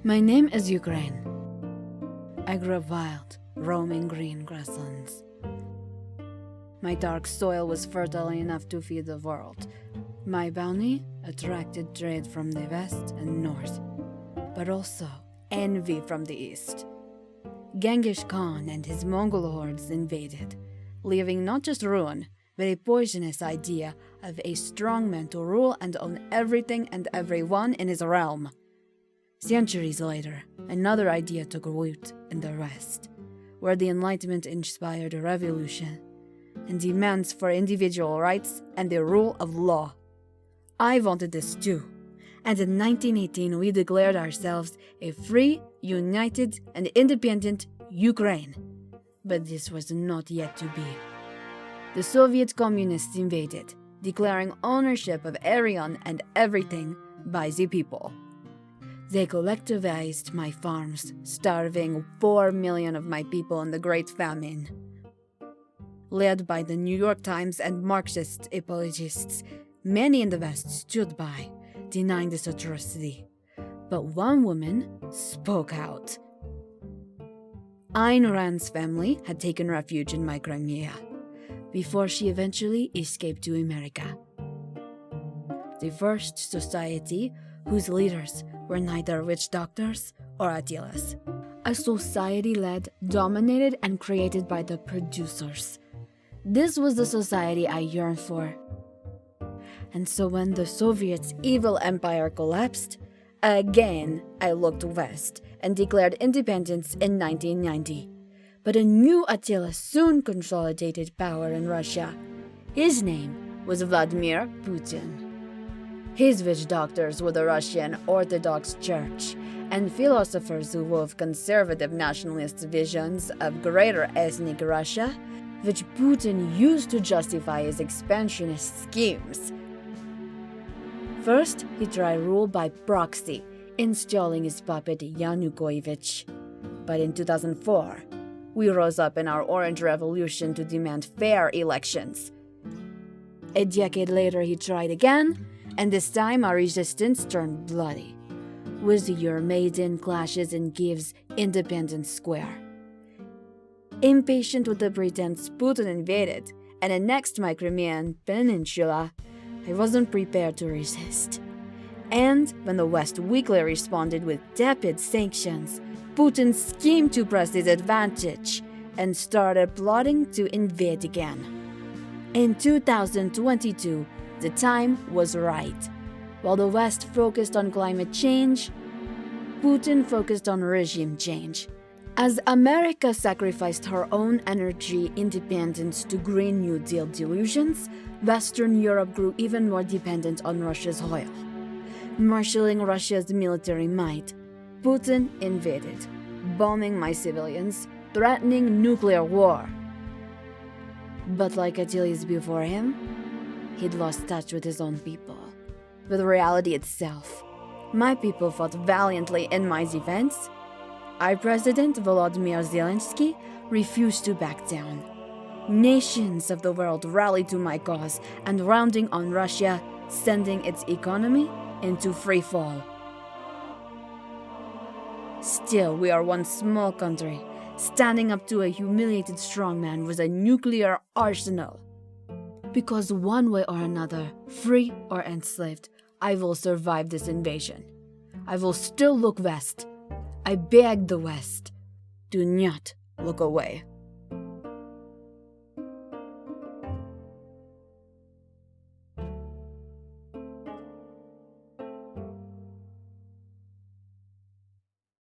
My name is Ukraine. I grew up wild, roaming green grasslands. My dark soil was fertile enough to feed the world. My bounty attracted trade from the west and north, but also envy from the east. Genghis Khan and his Mongol hordes invaded, leaving not just ruin, but a poisonous idea of a strong man to rule and own everything and everyone in his realm. Centuries later, another idea took root in the West, where the Enlightenment inspired a revolution and demands for individual rights and the rule of law. I wanted this too, and in 1918 we declared ourselves a free, united, and independent Ukraine. But this was not yet to be. The Soviet communists invaded, declaring ownership of everyone and everything by the people. They collectivized my farms, starving 4 million of my people in the Great Famine. Led by the New York Times and Marxist apologists, many in the West stood by, denying this atrocity. But one woman spoke out. Ayn Rand's family had taken refuge in my Crimea, before she eventually escaped to America. The first society whose leaders were neither witch doctors or Attilas. A society led, dominated, and created by the producers. This was the society I yearned for. And so when the Soviets' evil empire collapsed, again I looked west and declared independence in 1990. But a new Attila soon consolidated power in Russia. His name was Vladimir Putin. His witch doctors were the Russian Orthodox Church, and philosophers who wove conservative nationalist visions of greater ethnic Russia, which Putin used to justify his expansionist schemes. First, he tried rule by proxy, installing his puppet Yanukovych. But in 2004, we rose up in our Orange Revolution to demand fair elections. A decade later, he tried again, and this time our resistance turned bloody, with the Euromaidan clashes in Kiev's Independence Square. Impatient with the pretense Putin invaded and annexed my Crimean peninsula, I wasn't prepared to resist. And when the West weakly responded with tepid sanctions, Putin schemed to press his advantage and started plotting to invade again. In 2022, the time was right. While the West focused on climate change, Putin focused on regime change. As America sacrificed her own energy independence to Green New Deal delusions, Western Europe grew even more dependent on Russia's oil. Marshalling Russia's military might, Putin invaded, bombing my civilians, threatening nuclear war. But like Attilas before him, he'd lost touch with his own people, with reality itself. My people fought valiantly in my defense. Our president, Volodymyr Zelensky, refused to back down. Nations of the world rallied to my cause, and rounding on Russia, sending its economy into free fall. Still, we are one small country, standing up to a humiliated strongman with a nuclear arsenal. Because one way or another, free or enslaved, I will survive this invasion. I will still look west. I beg the West, do not look away.